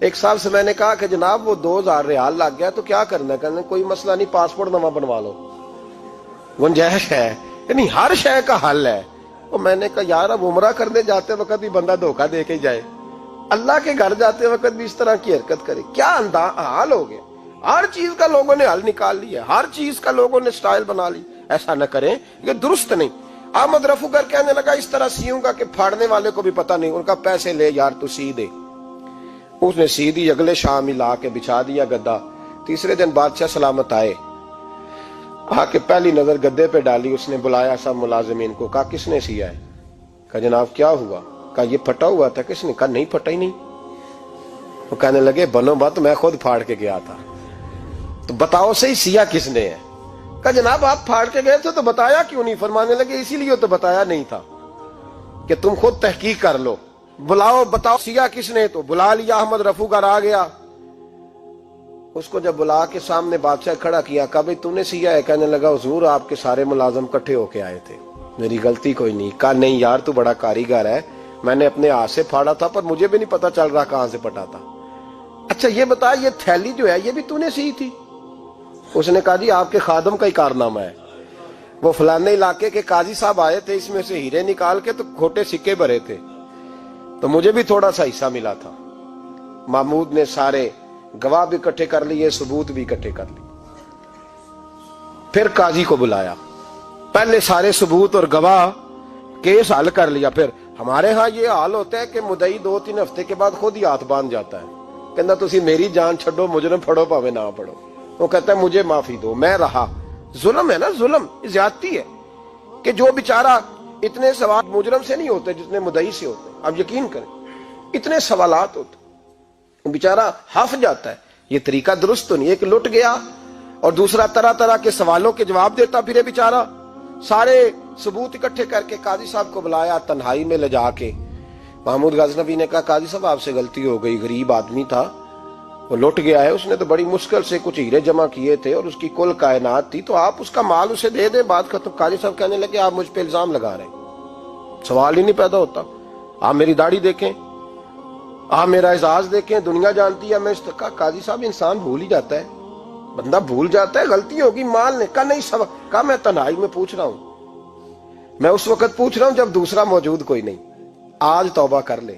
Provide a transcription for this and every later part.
ایک صاحب سے میں نے کہا کہ جناب وہ 2000 ریال لگ گیا تو کیا کرنا ہے؟ کہنے کوئی مسئلہ نہیں، پاسپورٹ نواں بنوا لو، گنجائش ہے، یعنی ہر شے کا حل ہے۔ اور میں نے کہا یار اب عمرہ کرنے جاتے وقت بھی بندہ دھوکہ دے کے جائے، اللہ کے گھر جاتے وقت بھی اس طرح کی حرکت کرے، کیا حال ہو گیا؟ ہر چیز کا لوگوں نے حل نکال لیا، ہر چیز کا لوگوں نے سٹائل بنا لی۔ ایسا نہ کریں، یہ درست نہیں۔ احمد رفو کر کہنے لگا اس طرح سیوں گا کہ پھاڑنے والے کو بھی پتہ نہیں۔ ان کا پیسے لے یار تو سی دے۔ اس نے سی دی، اگلے شام ہی لا کے بچھا دیا گدا۔ تیسرے دن بادشاہ سلامت آئے، آ کے پہلی نظر گدے پہ ڈالی، اس نے بلایا سب ملازمین کو، کہا کس نے سیا ہے؟ کہا جناب کیا ہوا؟ کہا یہ پھٹا ہوا تھا۔ کس نے؟ کہا نہیں پھٹا ہی نہیں۔ وہ کہنے لگے بنو بات، میں خود پھاڑ کے گیا تھا، تو بتاؤ صحیح سیا کس نے ہے؟ کہا جناب آپ پھاڑ کے گئے تھے تو بتایا کیوں نہیں؟ فرمانے لگے اسی لیے تو بتایا نہیں تھا کہ تم خود تحقیق کر لو، بلاؤ بتاؤ سیا کس نے۔ تو بلا لیا، احمد رفو گھر آ گیا۔ اس کو جب بلا کے سامنے بادشاہ کھڑا کیا، کہا بھئی تو نے سیا ہے؟ کہنے لگا حضور آپ کے سارے ملازم کٹھے ہو کے آئے تھے، میری غلطی کوئی نہیں۔ کہا نہیں یار تو بڑا کاریگر ہے، میں نے اپنے ہاتھ سے پھاڑا تھا پر مجھے بھی نہیں پتا چل رہا کہاں سے پھٹا تھا۔ اچھا یہ بتا یہ تھیلی جو ہے یہ بھی تو نے سی تھی؟ اس نے کہا جی آپ کے خادم کا ہی کارنامہ ہے، وہ فلانے علاقے کے قاضی صاحب آئے تھے، اس میں سے ہیرے نکال کے تو کھوٹے سکے بھرے تھے، تو مجھے بھی تھوڑا سا حصہ ملا تھا۔ محمود نے سارے گواہ بھی اکٹھے کر لیے، ثبوت بھی اکٹھے کر لیے۔ پھر قاضی کو بلایا، پہلے سارے ثبوت اور گواہ کیس حل کر لیا۔ پھر ہمارے ہاں یہ حال ہوتا ہے کہ مدعی 2-3 ہفتے کے بعد خود ہی ہاتھ باندھ جاتا ہے، کہنا تسی میری جان چھڈو، مجرم پھڑو پاوے نہ پڑھو۔ وہ کہتا ہے مجھے معافی دو، میں رہا۔ ظلم ہے نا، ظلم زیادتی ہے کہ جو بیچارہ اتنے سوال مجرم سے نہیں ہوتے جتنے مدعی سے ہوتے ہیں۔ اب یقین کریں اتنے سوالات ہوتے بیچارہ ہف جاتا ہے۔ یہ طریقہ درست تو نہیں، ایک لٹ گیا اور دوسرا طرح طرح کے سوالوں کے جواب دیتا پھرے بیچارہ۔ سارے ثبوت اکٹھے کر کے قاضی صاحب کو بلایا، تنہائی میں لے جا کے محمود غزنوی نے کہا قاضی صاحب آپ سے غلطی ہو گئی، غریب آدمی تھا، وہ لٹ گیا ہے، اس نے تو بڑی مشکل سے کچھ ہیرے جمع کیے تھے اور اس کی کل کائنات تھی، تو آپ اس کا مال اسے دے دیں، بات ختم۔ قاضی صاحب کہنے لگے آپ مجھ پہ الزام لگا رہے ہیں، سوال ہی نہیں پیدا ہوتا۔ آپ میری داڑھی دیکھیں، آپ میرا اعزاز دیکھیں، دنیا جانتی ہے میں اس کا۔ قاضی صاحب انسان بھول ہی جاتا ہے، بندہ بھول جاتا ہے، غلطی ہوگی، مال نے کہا نہیں سب کہا میں تنہائی میں پوچھ رہا ہوں، میں اس وقت پوچھ رہا ہوں جب دوسرا موجود کوئی نہیں، آج توبہ کر لے،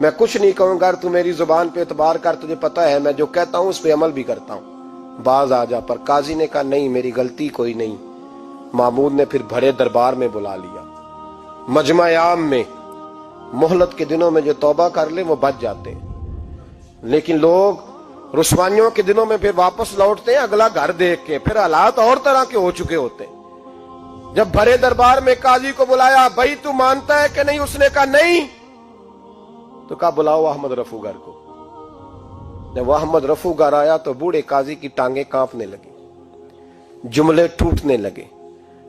میں کچھ نہیں کہوں گا، تو میری زبان پہ اعتبار کر، تجھے پتہ ہے میں جو کہتا ہوں اس پہ عمل بھی کرتا ہوں، باز آ جا۔ پر قاضی نے کہا نہیں میری غلطی کوئی نہیں۔ محمود نے پھر بھرے دربار میں بلا لیا، مجمع عام میں۔ مہلت کے دنوں میں جو توبہ کر لے وہ بچ جاتے ہیں، لیکن لوگ رسوائیوں کے دنوں میں پھر واپس لوٹتے ہیں اگلا گھر دیکھ کے، پھر حالات اور طرح کے ہو چکے ہوتے ہیں۔ جب بھرے دربار میں قاضی کو بلایا، بھائی تو مانتا ہے کہ نہیں؟ اس نے کہا نہیں۔ تو کہا بلاؤ احمد رفو گر کو۔ جب وہ احمد رفو گر آیا تو بوڑھے قاضی کی ٹانگیں کانپنے لگی، جملے ٹوٹنے لگے،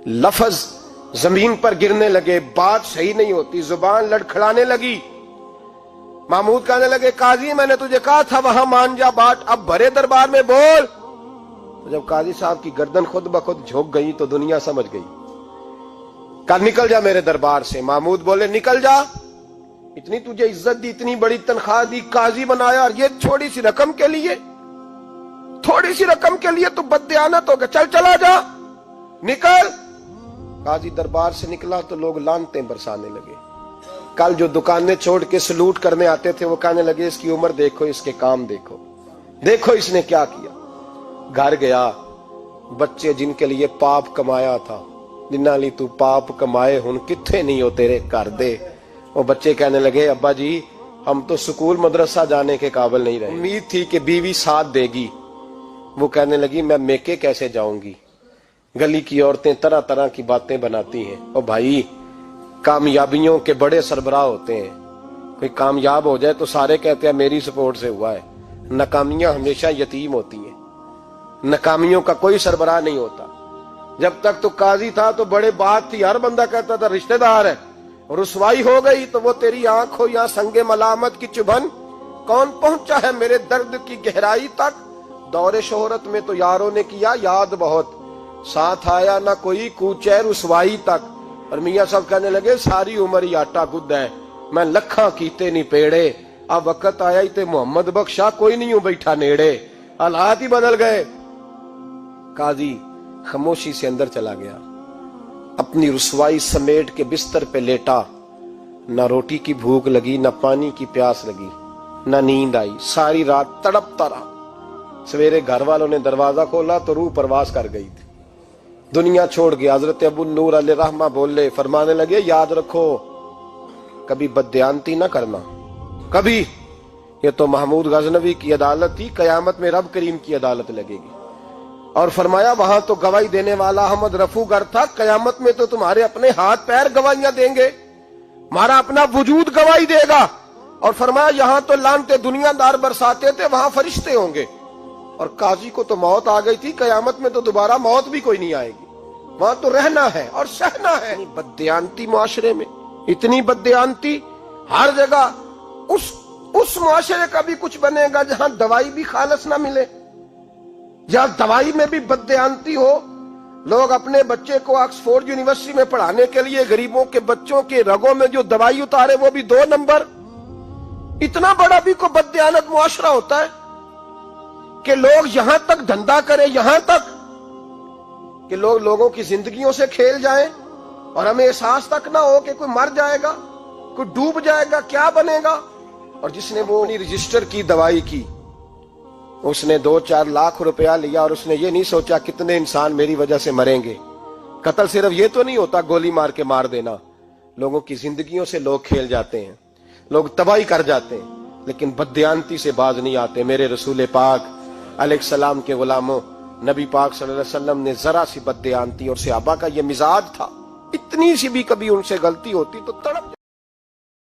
لفظ زمین پر گرنے لگے، بات صحیح نہیں ہوتی، زبان لڑکھڑانے لگی۔ محمود کہنے لگے قاضی میں نے تجھے کہا تھا وہاں مان جا بات، اب بھرے دربار میں بول۔ تو جب قاضی صاحب کی گردن خود بخود جھک گئی تو دنیا سمجھ گئی، کہا نکل جا میرے دربار سے۔ محمود بولے نکل جا، اتنی تجھے عزت دی، اتنی بڑی تنخواہ دی، قاضی بنایا، اور یہ چھوٹی سی رقم کے لیے، تھوڑی سی رقم کے لیے تو بددیانت ہو گیا، چل چلا جا، نکل۔ قاضی دربار سے نکلا تو لوگ لعنتیں برسانے لگے۔ کل جو دکانیں چھوڑ کے سلوٹ کرنے آتے تھے وہ کہنے لگے اس کی عمر دیکھو، اس کے کام دیکھو، دیکھو اس نے کیا کیا۔ گھر گیا، بچے جن کے لیے پاپ کمایا تھا، جنہاں لی تو پاپ کمائے ہن کتھے نہیں ہو تیرے کر دے۔ وہ بچے کہنے لگے ابا جی ہم تو سکول مدرسہ جانے کے قابل نہیں رہے، امید تھی کہ بیوی ساتھ دے گی۔ وہ کہنے لگی میں میکے کیسے جاؤں گی، گلی کی عورتیں طرح طرح کی باتیں بناتی ہیں۔ اور بھائی کامیابیوں کے بڑے سربراہ ہوتے ہیں، کوئی کامیاب ہو جائے تو سارے کہتے ہیں میری سپورٹ سے ہوا ہے، ناکامیاں ہمیشہ یتیم ہوتی ہیں، ناکامیوں کا کوئی سربراہ نہیں ہوتا۔ جب تک تو قاضی تھا تو بڑے بات تھی، ہر بندہ کہتا تھا رشتہ دار ہے، رسوائی ہو گئی تو وہ تیری آنکھ ہو یا سنگ ملامت کی چبھن، کون پہنچا ہے میرے درد کی گہرائی تک، دور شہرت میں تو یاروں نے کیا یاد بہت، ساتھ آیا نہ کوئی کوچے رسوائی تک۔ اور میاں صاحب کہنے لگے ساری عمر ہی آٹا گد ہے، میں لکھاں کیتے نہیں پیڑے، اب وقت آیا ہی تے محمد بخشا کوئی نہیں ہوں بیٹھا نیڑے، حالات ہی بدل گئے۔ قاضی خاموشی سے اندر چلا گیا، اپنی رسوائی سمیٹ کے بستر پہ لیٹا، نہ روٹی کی بھوک لگی، نہ پانی کی پیاس لگی، نہ نیند آئی، ساری رات تڑپتا رہا۔ سویرے گھر والوں نے دروازہ کھولا تو روح پرواز کر گئی تھی، دنیا چھوڑ گیا۔ حضرت ابو نور علیہ رحمہ بولے، فرمانے لگے یاد رکھو کبھی بددیانتی نہ کرنا، کبھی۔ یہ تو محمود غزنوی کی عدالت تھی، قیامت میں رب کریم کی عدالت لگے گی۔ اور فرمایا وہاں تو گواہی دینے والا احمد رفو گر تھا، قیامت میں تو تمہارے اپنے ہاتھ پیر گواہیاں دیں گے، ہمارا اپنا وجود گواہی دے گا۔ اور فرمایا یہاں تو لانتے دنیا دار برساتے تھے، وہاں فرشتے ہوں گے۔ اور قاضی کو تو موت آ گئی تھی، قیامت میں تو دوبارہ موت بھی کوئی نہیں آئے گی، وہاں تو رہنا ہے اور سہنا ہے۔ بددیانتی معاشرے میں، اتنی بددیانتی ہر جگہ۔ اس معاشرے کا بھی کچھ بنے گا جہاں دوائی بھی خالص نہ ملے، جہاں دوائی میں بھی بددیانتی ہو۔ لوگ اپنے بچے کو آکسفورڈ یونیورسٹی میں پڑھانے کے لیے غریبوں کے بچوں کے رگوں میں جو دوائی اتارے وہ بھی 2 نمبر۔ اتنا بڑا بھی کوئی بددیانت معاشرہ ہوتا ہے کہ لوگ یہاں تک دھندا کریں، یہاں تک کہ لوگ لوگوں کی زندگیوں سے کھیل جائیں اور ہمیں احساس تک نہ ہو کہ کوئی مر جائے گا، کوئی ڈوب جائے گا، کیا بنے گا۔ اور جس نے وہ اپنی رجسٹر کی دوائی کی، اس نے 2-4 لاکھ روپیہ لیا اور اس نے یہ نہیں سوچا کتنے انسان میری وجہ سے مریں گے۔ قتل صرف یہ تو نہیں ہوتا گولی مار کے مار دینا، لوگوں کی زندگیوں سے لوگ کھیل جاتے ہیں، لوگ تباہی کر جاتے ہیں، لیکن بددیانتی سے باز نہیں آتے۔ میرے رسول پاک علیہ السلام کے غلاموں، نبی پاک صلی اللہ علیہ وسلم نے ذرا سی بددیانتی، اور صحابہ کا یہ مزاج تھا، اتنی سی بھی کبھی ان سے غلطی ہوتی تو تڑپ